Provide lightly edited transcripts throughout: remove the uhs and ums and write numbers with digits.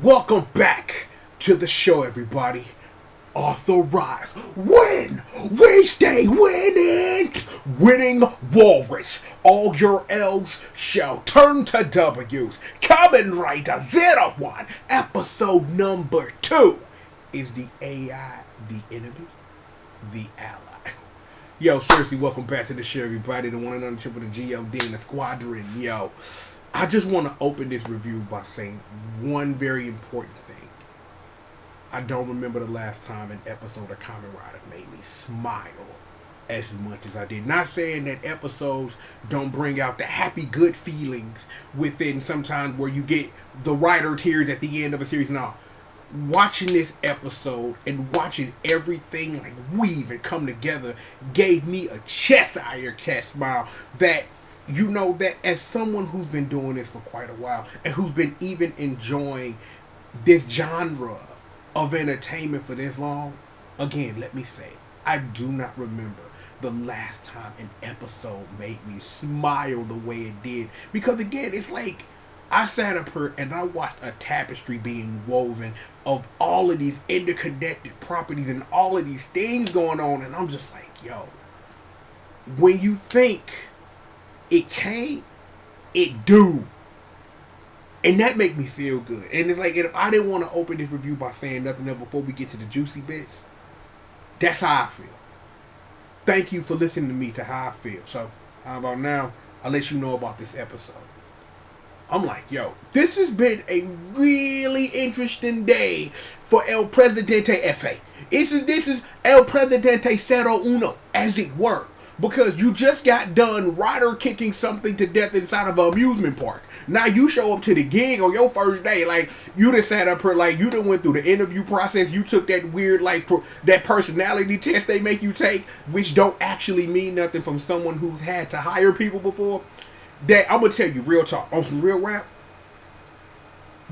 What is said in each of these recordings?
Welcome back to the show, everybody. Authorized. Win! We stay winning! Winning Walrus. All your L's shall turn to W's. Kamen Rider 01, episode number 2 is the AI, the enemy, the ally. Yo, seriously, welcome back to the show, everybody. The one and only triple the G.O.D and the squadron. Yo, I just want to open this review by saying one very important thing. I don't remember the last time an episode of Kamen Rider made me smile as much as I did. Not saying that episodes don't bring out the happy, good feelings within sometimes where you get the writer tears at the end of a series. No. Watching this episode and watching everything like weave and come together gave me a chest cat smile that, you know, that as someone who's been doing this for quite a while and who's been even enjoying this genre of entertainment for this long, again, let me say, I do not remember the last time an episode made me smile the way it did. Because again, it's like I sat up here and I watched a tapestry being woven of all of these interconnected properties and all of these things going on, and I'm just like, yo, when you think it can't, it do. And that make me feel good. And it's like, if I didn't want to open this review by saying nothing else before we get to the juicy bits, that's how I feel. Thank you for listening to me to how I feel. So, how about now, I'll let you know about this episode. I'm like, yo, this has been a really interesting day for El Presidente F.A. This is El Presidente Cero Uno, as it were. Because you just got done rider kicking something to death inside of an amusement park. Now you show up to the gig on your first day, like, you done sat up here, like, you done went through the interview process, you took that weird, like, that personality test they make you take, which don't actually mean nothing from someone who's had to hire people before. That, I'm gonna tell you, real talk, on some real rap,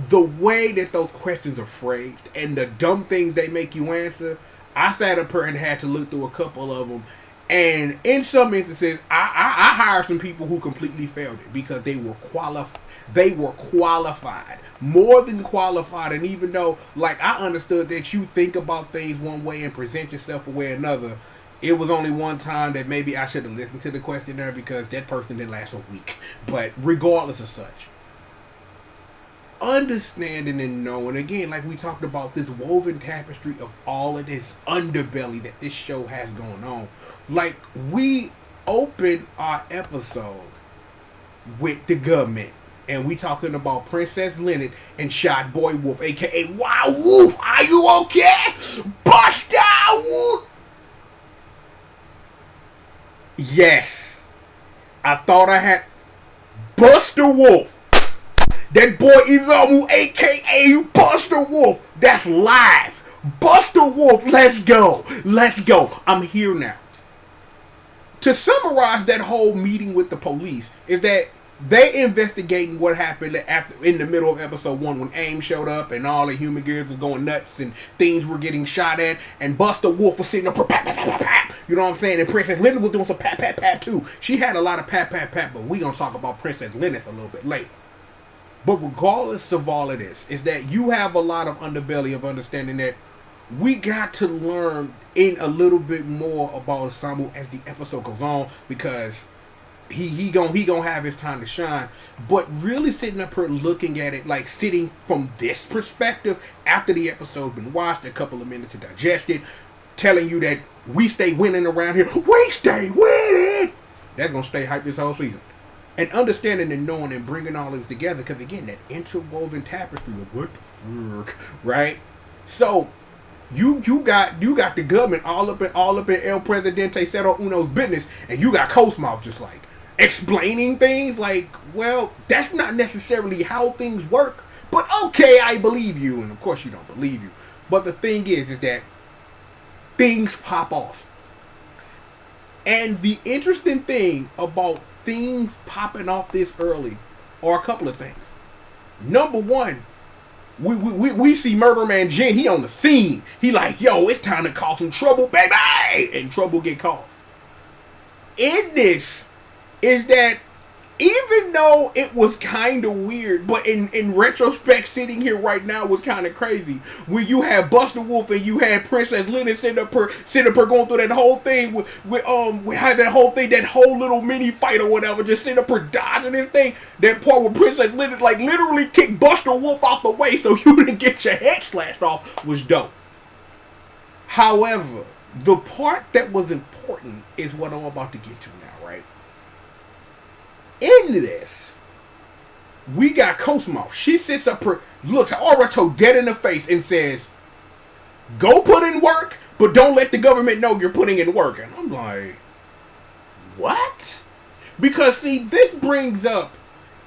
the way that those questions are phrased and the dumb things they make you answer, I sat up here and had to look through a couple of them. And in some instances, I hired some people who completely failed it because they were qualified. They were qualified, more than qualified. And even though, like, I understood that you think about things one way and present yourself a way another, it was only one time that maybe I should have listened to the questionnaire because that person didn't last a week. But regardless of such, understanding and knowing, again, like we talked about, this woven tapestry of all of this underbelly that this show has going on. Like, we open our episode with the government, and we talking about Princess Leonard and Shot Boy Wolf, aka Wild Wolf. Are you okay? Buster Wolf. Yes, I thought I had Buster Wolf. That boy Izamu, aka Buster Wolf. That's live. Buster Wolf, let's go. Let's go. I'm here now. To summarize that whole meeting with the police is that they investigating what happened after, in the middle of episode 1 when AIM showed up and all the human gears was going nuts and things were getting shot at and Buster Wolf was sitting up for pap, pap, pap, pap. You know what I'm saying? And Princess Leonard was doing some pap, pap, pap too. She had a lot of pap, pap, pap, but we gonna talk about Princess Leonard a little bit later. But regardless of all of this, is that you have a lot of underbelly of understanding that we got to learn in a little bit more about Osamu as the episode goes on, because he gonna have his time to shine. But really sitting up here looking at it, like sitting from this perspective after the episode's been watched, a couple of minutes to digest it, telling you that we stay winning around here. We stay winning. That's gonna stay hyped this whole season. And understanding and knowing and bringing all this together, because again, that interwoven tapestry of what the fuck, right? So you got the government all up in El Presidente Cero Uno's business, and you got Cosmos just like explaining things like, well, that's not necessarily how things work, but okay, I believe you. And of course you don't believe you. But the thing is that things pop off. And the interesting thing about things popping off this early are a couple of things. Number one, we see Murder Man Jen, he on the scene. He like, yo, it's time to cause some trouble, baby! And trouble get caused. In this is that even though it was kind of weird, but in retrospect, sitting here right now was kind of crazy. When you had Buster Wolf and you had Princess Lennon sitting up her going through that whole thing we had that whole little mini fight or whatever, just sitting up her dodging this thing. That part where Princess Lennon like literally kicked Buster Wolf out the way so you didn't get your head slashed off was dope. However, the part that was important is what I'm about to get to now, right? In this, we got Cosmo. She sits up her, looks Orato dead in the face and says, "Go put in work, but don't let the government know you're putting in work." And I'm like, what? Because see, this brings up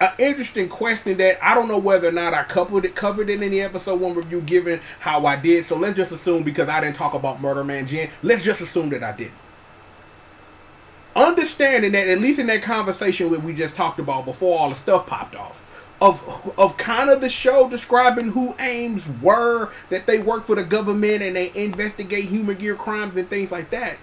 an interesting question that I don't know whether or not I covered it in the episode 1 review, given how I did. So let's just assume, because I didn't talk about Murder Man Jen, let's just assume that I didn't. Understanding that, at least in that conversation that we just talked about before all the stuff popped off, of kind of the show describing who AIMs were, that they work for the government and they investigate human gear crimes and things like that,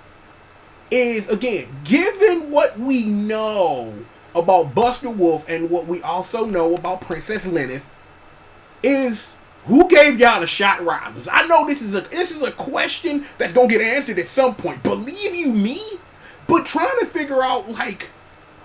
is, again, given what we know about Buster Wolf and what we also know about Princess Lennon, is who gave y'all the shot robbers? I know this is a question that's gonna get answered at some point. Believe you me? But trying to figure out, like,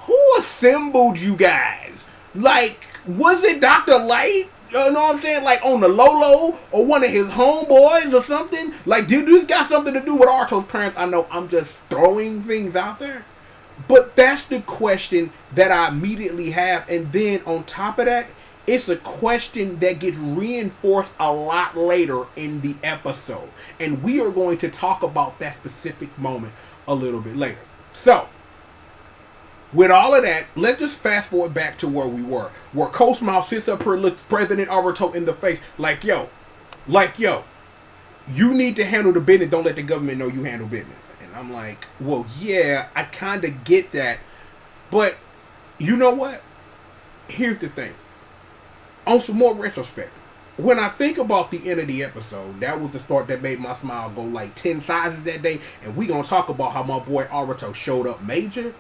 who assembled you guys? Like, was it Dr. Light? You know what I'm saying? Like, on the low, or one of his homeboys or something? Like, did this got something to do with Arto's parents? I know I'm just throwing things out there. But that's the question that I immediately have. And then on top of that, it's a question that gets reinforced a lot later in the episode. And we are going to talk about that specific moment a little bit later. So, with all of that, let's just fast forward back to where we were. Where Cosmo sits up here, looks President Aruto in the face, like, yo, you need to handle the business. Don't let the government know you handle business. And I'm like, well, yeah, I kind of get that. But, you know what? Here's the thing. On some more retrospect, when I think about the end of the episode, that was the start that made my smile go like 10 sizes that day. And we gonna talk about how my boy Aruto showed up major.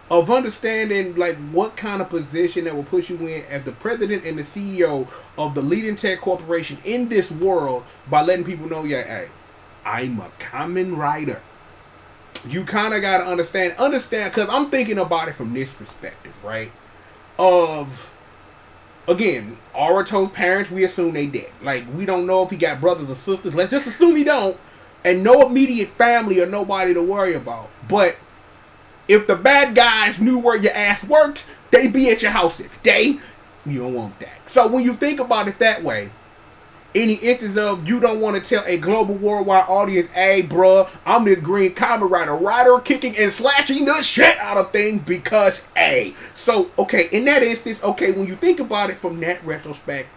Of understanding like what kind of position that will put you in as the president and the CEO of the leading tech corporation in this world by letting people know, yeah, hey, I'm a Kamen Rider. You kind of got to understand, because I'm thinking about it from this perspective, right? Of, again, Aruto's parents, we assume they dead. Like, we don't know if he got brothers or sisters. Let's just assume he don't. And no immediate family or nobody to worry about. But if the bad guys knew where your ass worked, they be at your house every day. You don't want that. So when you think about it that way, any instance of you don't want to tell a global worldwide audience, hey, bruh, I'm this green Kamen Rider, kicking and slashing the shit out of things because, hey. So, okay, in that instance, okay, when you think about it from that retrospect,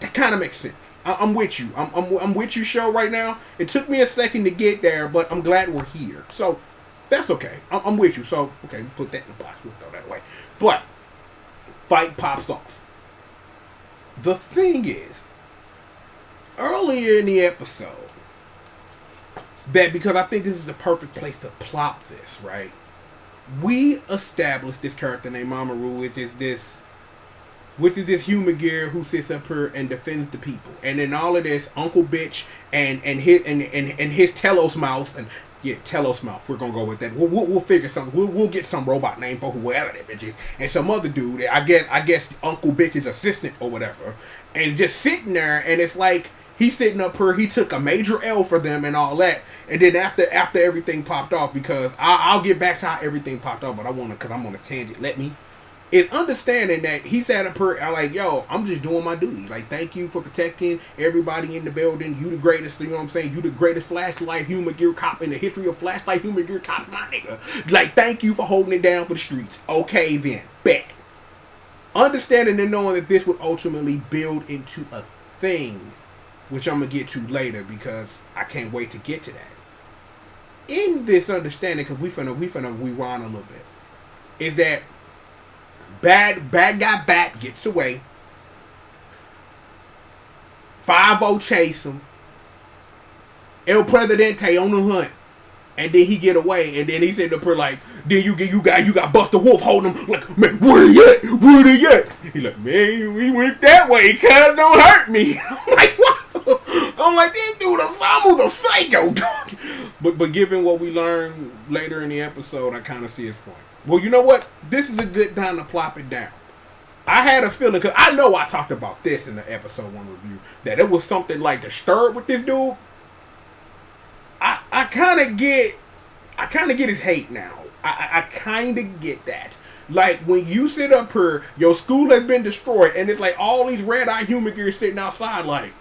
that kind of makes sense. I'm with you. I'm with you, show, right now. It took me a second to get there, but I'm glad we're here. So, that's okay. I'm with you. So, okay, put that in the box. We'll throw that away. But, fight pops off. The thing is, earlier in the episode, that because I think this is the perfect place to plop this, right? We established this character named Mamoru, which is this human gear who sits up here and defends the people. And in all of this, Uncle Bitch and his Telos Mouse, and yeah, Telos Mouth. We're gonna go with that. We'll figure something. We'll get some robot name for whoever that bitch is, and some other dude. I guess Uncle Bitch's assistant or whatever, and just sitting there. And it's like he's sitting up here. He took a major L for them and all that. And then after everything popped off, because I'll get back to how everything popped off, but because I'm on a tangent. Let me. Is understanding that he sat up here like, yo, I'm just doing my duty. Like, thank you for protecting everybody in the building. You the greatest, you know what I'm saying? You the greatest flashlight human gear cop in the history of flashlight human gear cops, my nigga. Like, thank you for holding it down for the streets. Okay, then. Bet. Understanding and knowing that this would ultimately build into a thing, which I'm going to get to later because I can't wait to get to that. In this understanding, because we finna rewind a little bit, is that Bad guy Bat gets away. 5-0 chase him. El Presidente on the hunt. And then he get away, and then he said to her like, then you got Buster Wolf holding him like, man, where he at? Where he at? He like, man, we went that way, cuz don't hurt me. I'm like, what? I'm like, this dude, I'm a psycho, dog. But given what we learned later in the episode, I kind of see his point. Well, you know what? This is a good time to plop it down. I had a feeling, because I know I talked about this in the episode 1 review, that it was something like disturbed with this dude. I kind of get his hate now. I kind of get that. Like, when you sit up here, your school has been destroyed, and it's like all these red-eye human gears sitting outside like,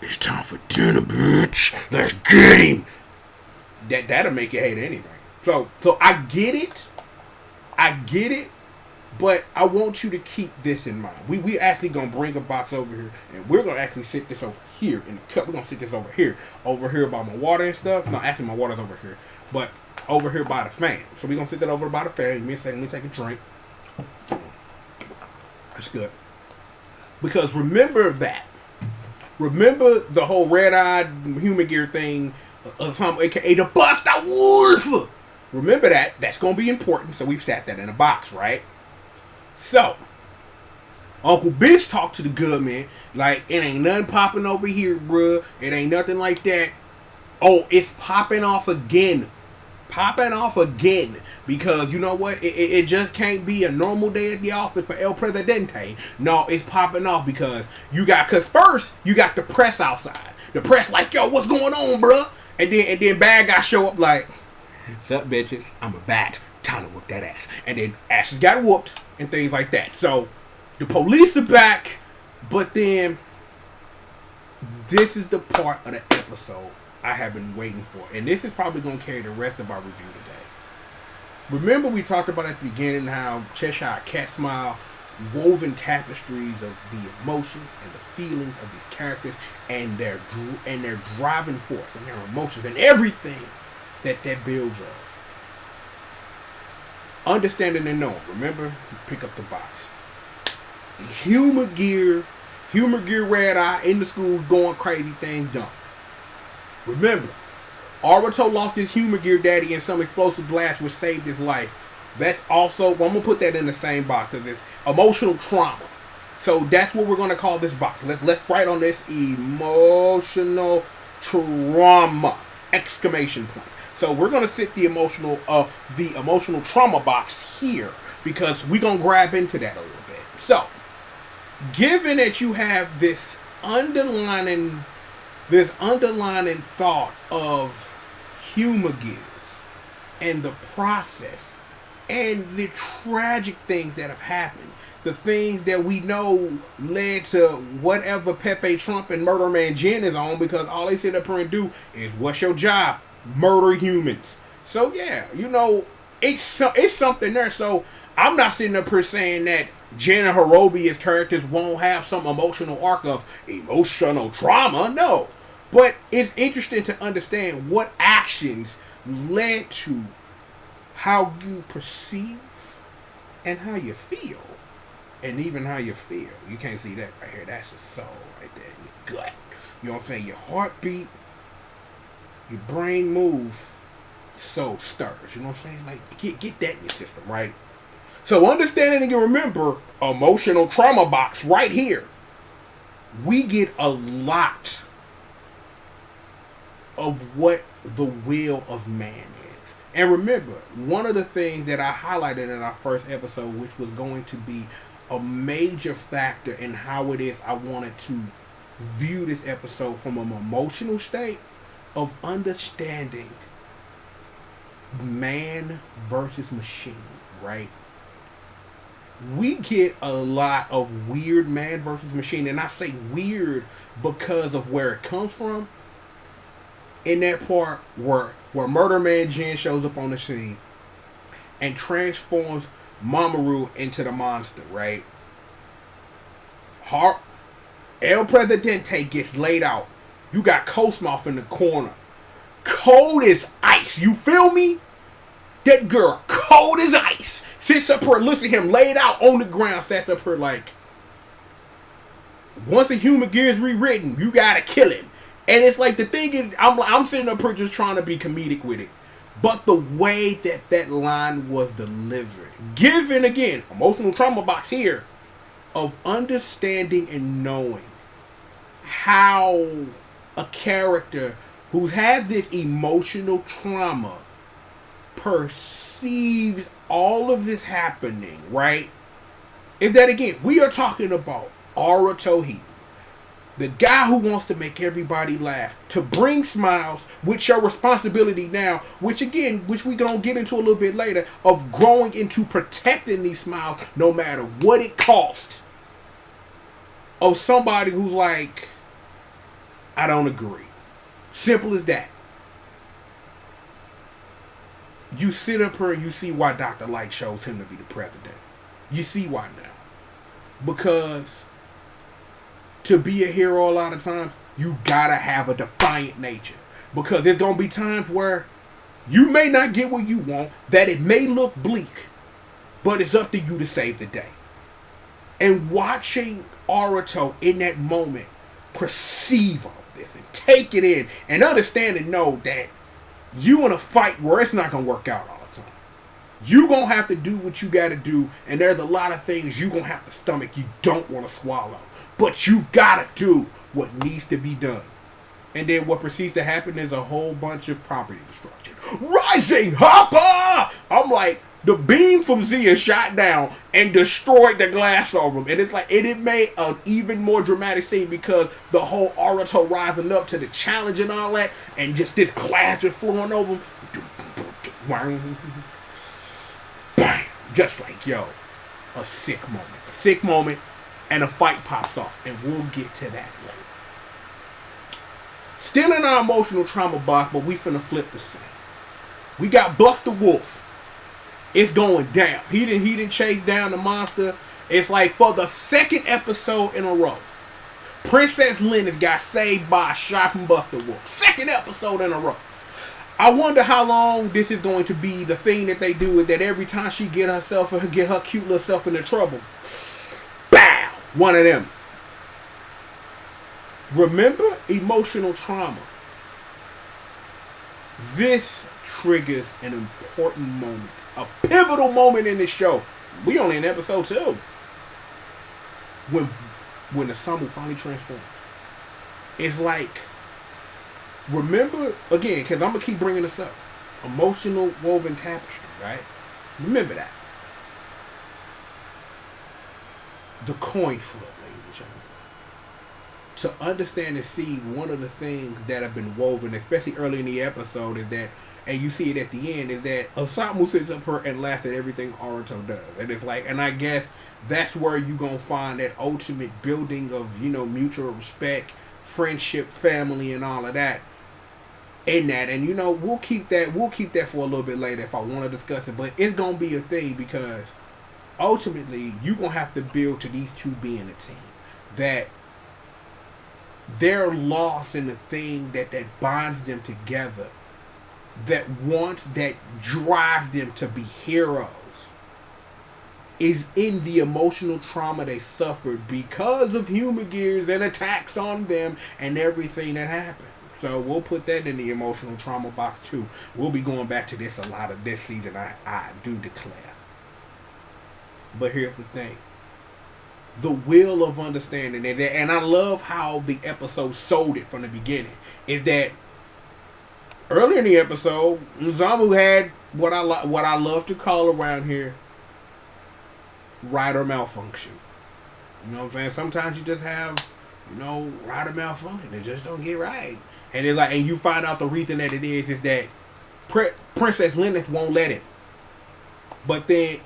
it's time for dinner, bitch. Let's get him. That'll make you hate anything. So I get it, but I want you to keep this in mind. We actually gonna bring a box over here, and we're gonna actually sit this over here in the cup. We're gonna sit this over here by my water and stuff. No, actually my water's over here, but over here by the fan. So we're gonna sit that over by the fan. Give me a second. Let me take a drink. That's good. Because remember the whole red-eyed human gear thing, aka the Buster Wolf. Remember that. That's gonna be important. So we've sat that in a box, right? So, Uncle Bitch talked to the government like, it ain't nothing popping over here, bruh. It ain't nothing like that. Oh, it's popping off again. Because you know what? It just can't be a normal day at the office for El Presidente. No, it's popping off because first you got the press outside. The press like, yo, what's going on, bruh? And then bad guys show up like, what's up, bitches? I'm a bat. Time to whoop that ass. And then asses got whooped and things like that. So the police are back, but then this is the part of the episode I have been waiting for, and this is probably going to carry the rest of our review today. Remember we talked about at the beginning how Cheshire Cat Smile woven tapestries of the emotions and the feelings of these characters and their driving force and their emotions and everything that builds up. Understanding and knowing. Remember, pick up the box. Humor Gear Red Eye in the school going crazy, things done. Remember, Aruto lost his Humor Gear daddy in some explosive blast which saved his life. That's also, I'm going to put that in the same box because it's emotional trauma. So that's what we're going to call this box. Let's write on this emotional trauma! Exclamation point. So we're going to sit the emotional trauma box here because we're going to grab into that a little bit. So, given that you have this underlining thought of humor gears and the process and the tragic things that have happened, the things that we know led to whatever Pepe Trump and Murder Man Jen is on, because all they sit up here and do is, what's your job? Murder humans. So yeah, you know, it's something there. So I'm not sitting up here saying that Jen and Hirobi's characters won't have some emotional arc of emotional trauma. No. But it's interesting to understand what actions led to how you perceive and how you feel. And even how you feel. You can't see that right here. That's your soul right there. Your gut. You know what I'm saying? Your heartbeat. Your brain move. Your soul stirs. You know what I'm saying? Like, get that in your system, right? So understanding and you remember emotional trauma box right here. We get a lot of what the will of man is. And remember, one of the things that I highlighted in our first episode, which was going to be a major factor in how it is I wanted to view this episode from an emotional state of understanding man versus machine, right? We get a lot of weird man versus machine, and I say weird because of where it comes from. In that part where Murder Man Jen shows up on the scene and transforms Mamoru into the monster, right? El Presidente gets laid out. You got Cosmoth in the corner. Cold as ice. You feel me? That girl, cold as ice. Sits up here, looks at him laid out on the ground, sits up here like, once a human gear is rewritten, you gotta kill him. And it's like, the thing is, I'm sitting up here just trying to be comedic with it. But the way that that line was delivered, given, again, emotional trauma box here, of understanding and knowing how a character who's had this emotional trauma perceives all of this happening, right? Is that, again, we are talking about Aruto, the guy who wants to make everybody laugh, to bring smiles, which your responsibility now, which we gonna get into a little bit later, of growing into protecting these smiles no matter what it costs. Of somebody who's like, I don't agree. Simple as that. You sit up here and you see why Dr. Light chose him to be the president. You see why now. Because to be a hero a lot of times, you gotta have a defiant nature. Because there's gonna be times where you may not get what you want, that it may look bleak, but it's up to you to save the day. And watching Aruto in that moment perceive all this and take it in and understand and know that you in a fight where it's not gonna work out all the time. You gonna have to do what you gotta do, and there's a lot of things you gonna have to stomach you don't want to swallow. But you've gotta do what needs to be done. And then what proceeds to happen is a whole bunch of property destruction. Rising Hopper! I'm like, the beam from Zia shot down and destroyed the glass over him. And it's like, it made an even more dramatic scene because the whole Aruto rising up to the challenge and all that, and just this glass just flowing over him. Bang! Just like, yo, a sick moment. A sick moment, and a fight pops off. And we'll get to that later. Still in our emotional trauma box, but we finna flip the scene. We got Buster Wolf. It's going down. He didn't chase down the monster. It's like for the second episode in a row, Princess Linus got saved by a shot from Buster Wolf. Second episode in a row. I wonder how long this is going to be. The thing that they do is that every time she get her cute little self into trouble, bow, one of them. Remember emotional trauma. This triggers an important moment. A pivotal moment in the show. We only in episode 2. When the Samu finally transforms. It's like, remember, again, because I'm going to keep bringing this up. Emotional woven tapestry, right? Remember that. The coin flip, ladies and gentlemen. To understand and see one of the things that have been woven, especially early in the episode, is that, and you see it at the end, is that Osamu sits up here and laughs at everything Aruto does. And it's like, and I guess that's where you gonna find that ultimate building of, mutual respect, friendship, family, and all of that in that. And we'll keep that for a little bit later if I want to discuss it. But it's gonna be a thing because ultimately you're gonna have to build to these two being a team. That they're lost in the thing that binds them together, that drives them to be heroes, is in the emotional trauma they suffered because of human gears and attacks on them and everything that happened. So we'll put that in the emotional trauma box too. We'll be going back to this a lot of this season, I do declare. But here's the thing. The will of understanding, and I love how the episode sold it from the beginning, is that earlier in the episode, Nzamu had what I love to call around here writer malfunction. You know what I'm saying? Sometimes you just have, writer malfunction. It just don't get right. And it's like, and you find out the reason that it is that Princess Linus won't let it. But then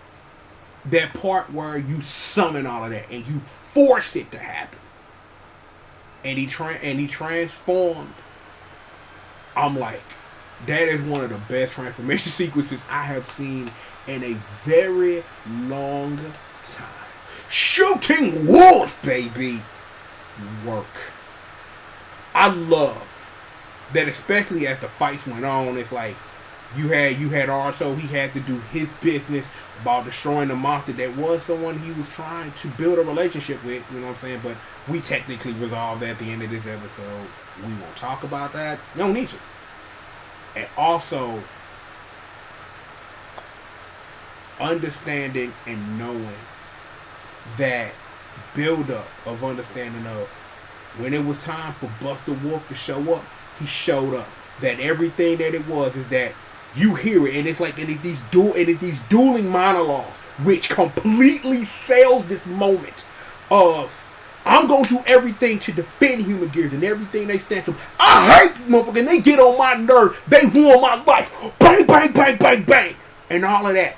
that part where you summon all of that and you force it to happen, and he transformed. I'm like, that is one of the best transformation sequences I have seen in a very long time. Shooting wolves, baby. Work. I love that, especially as the fights went on. It's like You had Arto. He had to do his business about destroying the monster that was someone he was trying to build a relationship with. You know what I'm saying? But we technically resolved that at the end of this episode. We won't talk about that. We don't need to. And also, understanding and knowing that build-up of understanding of when it was time for Buster Wolf to show up, he showed up. That everything that it was is that you hear it, and it's like these dueling monologues, which completely sells this moment of I'm gonna do everything to defend human gears and everything they stand for. I hate motherfuckers, and they get on my nerve. They ruin my life. Bang, bang, bang, bang, bang, and all of that.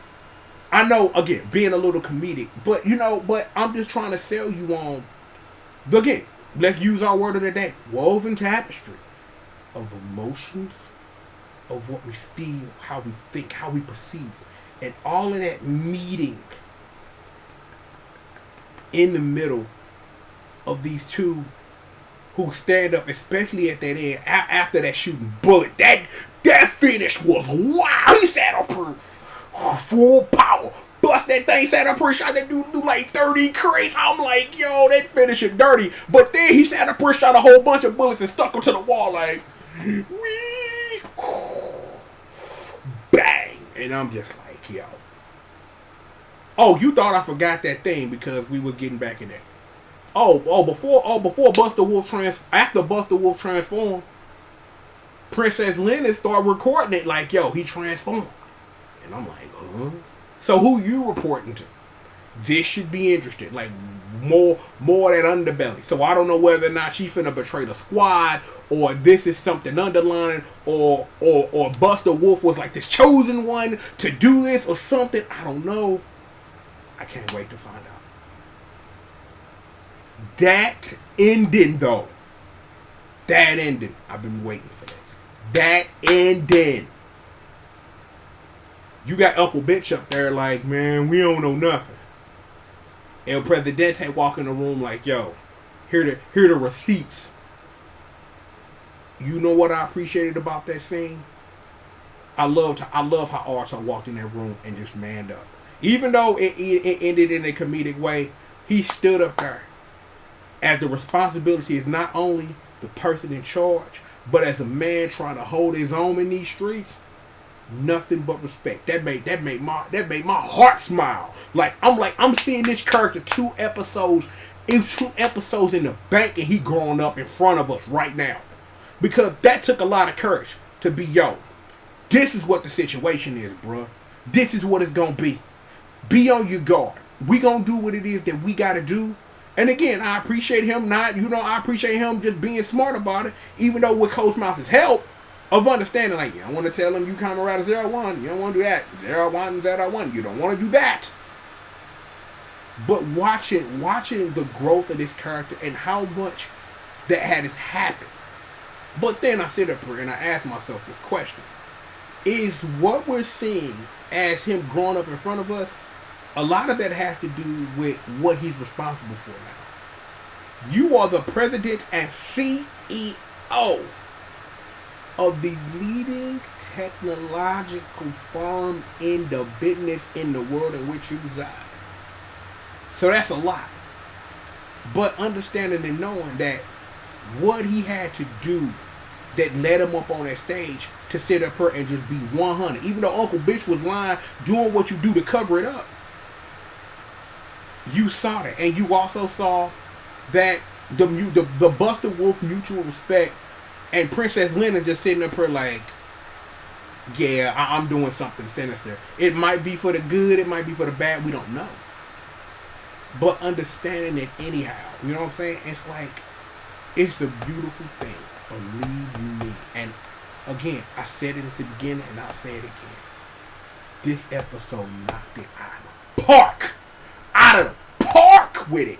I know, again, being a little comedic, but but I'm just trying to sell you on. Again, let's use our word of the day: woven tapestry of emotions, of what we feel, how we think, how we perceive, and all of that meeting in the middle of these two who stand up, especially at that end after that shooting bullet. That finish was wow. He sat up full power, bust that thing, sat up here, shot that dude through like 30 crates. I'm like, yo, that finish is dirty. But then he sat up here, shot a whole bunch of bullets and stuck them to the wall like. Wee, bang, and I'm just like, yo. Oh, you thought I forgot that thing because we was getting back in there. Before Buster Wolf after Buster Wolf transformed, Princess Lennon started recording it like, yo, he transformed, and I'm like, huh? So who you reporting to? This should be interesting. Like more of that underbelly. So I don't know whether or not she finna betray the squad, or this is something underlying, or Buster Wolf was like this chosen one to do this or something. I don't know. I can't wait to find out. That ending though. That ending. I've been waiting for this. That ending. You got Uncle Bitch up there like, man, we don't know nothing. El Presidente walk in the room like, yo, here the receipts. You know what I appreciated about that scene? I love how Arthur walked in that room and just manned up. Even though it ended in a comedic way, he stood up there. As the responsibility is not only the person in charge, but as a man trying to hold his own in these streets. Nothing but respect. That made my heart smile. I'm seeing this character 2 episodes. It's 2 episodes in the bank, and he growing up in front of us right now. Because that took a lot of courage to be, yo, this is what the situation is, bruh. This is what it's gonna be. Be on your guard. We gonna do what it is that we gotta do. And again, I appreciate him I appreciate him just being smart about it, even though with Coach Mouth's help. Of understanding, like, you don't want to tell them you Kamen Rider 01. You don't want to do that. 01, 01. You don't want to do that. But watching the growth of this character and how much that has happened. But then I sit up here and I ask myself this question. Is what we're seeing as him growing up in front of us, a lot of that has to do with what he's responsible for now. You are the president and CEO of the leading technological firm in the business in the world in which you reside. So that's a lot. But understanding and knowing that what he had to do that led him up on that stage to sit up here and just be 100. Even though Uncle Bitch was lying, doing what you do to cover it up. You saw that. And you also saw that the Buster Wolf mutual respect and Princess Lennon just sitting up here like, yeah, I'm doing something sinister. It might be for the good, it might be for the bad, we don't know. But understanding it anyhow, you know what I'm saying? It's like, it's a beautiful thing. Believe you me. And again, I said it at the beginning and I'll say it again. This episode knocked it out of the park. Out of the park with it.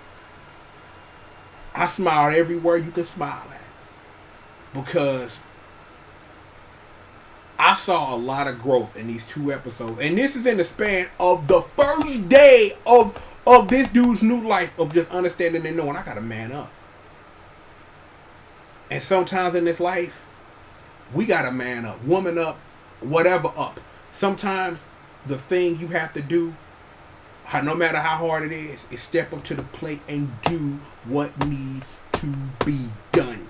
I smiled everywhere you can smile at. Because I saw a lot of growth in these 2 episodes. And this is in the span of the first day of this dude's new life of just understanding and knowing I gotta man up. And sometimes in this life, we gotta man up, woman up, whatever up. Sometimes the thing you have to do, no matter how hard it is step up to the plate and do what needs to be done.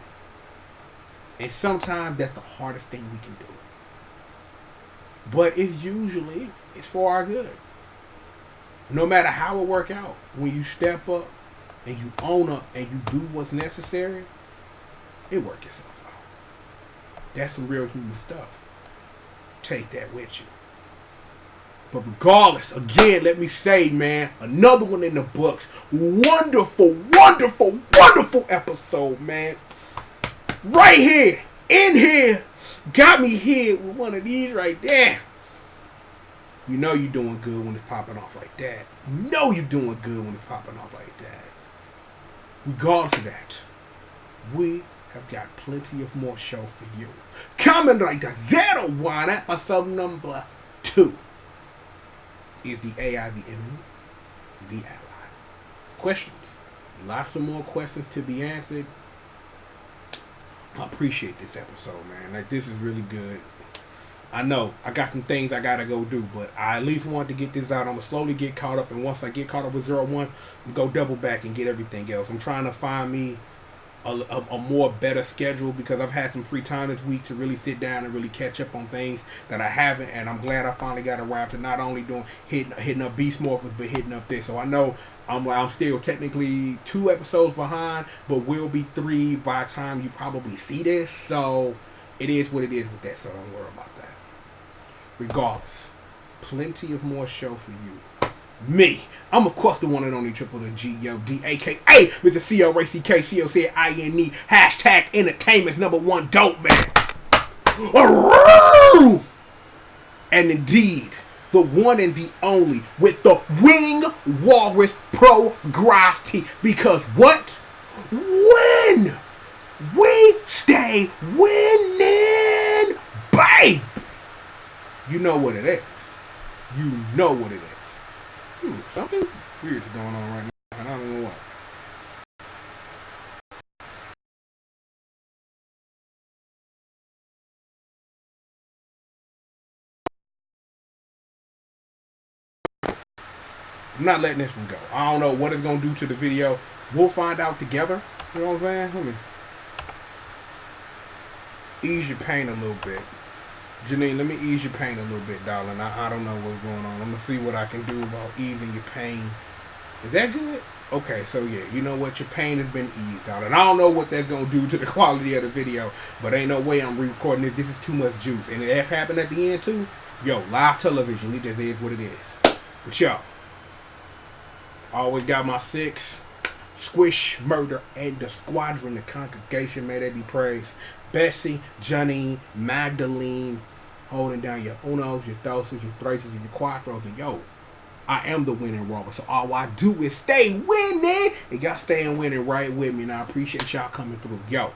And sometimes that's the hardest thing we can do. But it's for our good. No matter how it work out, when you step up and you own up and you do what's necessary, it work itself out. That's some real human stuff. Take that with you. But regardless, again, let me say, man, another one in the books. Wonderful, wonderful, wonderful episode, man. Right here, in here, got me here with one of these right there. You know you're doing good when it's popping off like that. You know you're doing good when it's popping off like that. Regardless of that, we have got plenty of more show for you. Kamen Rider 01, episode number 2. Is the AI the enemy? The ally? Questions. Lots of more questions to be answered. I appreciate this episode, man. Like, this is really good. I know I got some things I gotta go do, but I at least wanted to get this out. I'm gonna slowly get caught up, and once I get caught up with 01, I'm gonna go double back and get everything else. I'm trying to find me a more better schedule because I've had some free time this week to really sit down and really catch up on things that I haven't, and I'm glad I finally got around to not only doing hitting up Beast Morphers but hitting up this. So I know I'm still technically 2 episodes behind, but will be 3 by the time you probably see this. So it is what it is with that. So don't worry about that. Regardless, plenty of more show for you. Me, I'm of course the one and only triple the G.O.D, aka Mr. C-O-R-A-C-K-C-O-C-I-N-E, hashtag entertainment's #1 dope man. And indeed, the one and the only with the Wing Walrus Progress. Because what? When we stay winning, babe. You know what it is. You know what it is. Something weird's going on right now, and I don't know what. I'm not letting this one go. I don't know what it's going to do to the video. We'll find out together. You know what I'm saying? Let me ease your pain a little bit. Janine, let me ease your pain a little bit, darling. I don't know what's going on. I'm going to see what I can do about easing your pain. Is that good? Okay, so yeah, you know what? Your pain has been eased, darling. I don't know what that's going to do to the quality of the video, but ain't no way I'm re-recording this. This is too much juice. And if that happened at the end too, yo, live television, it just is what it is. But yo, always got my 6. Squish, Murder, and the Squadron, the congregation, may they be praised. Bessie, Janine, Magdalene, holding down your unos, your doses, your thraces, and your quattros. And yo, I am the winning robber. So all I do is stay winning. And y'all staying winning right with me. And I appreciate y'all coming through. Yo,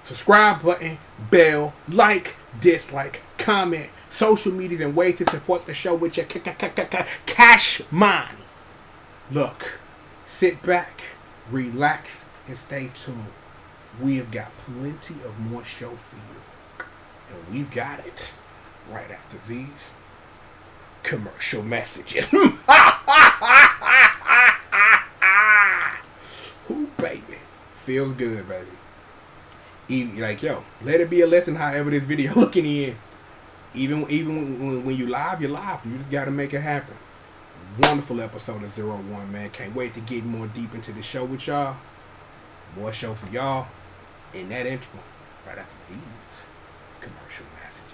subscribe button, bell, like, dislike, comment, social medias, and ways to support the show with your cash money. Look, sit back, relax, and stay tuned. We have got plenty of more show for you. And we've got it right after these commercial messages. Ooh, baby. Feels good, baby. Even, like, yo, let it be a lesson however this video looking in. Even when you live, you're live. You just got to make it happen. Wonderful episode of 01, man. Can't wait to get more deep into the show with y'all. More show for y'all in that intro right after these commercial messages.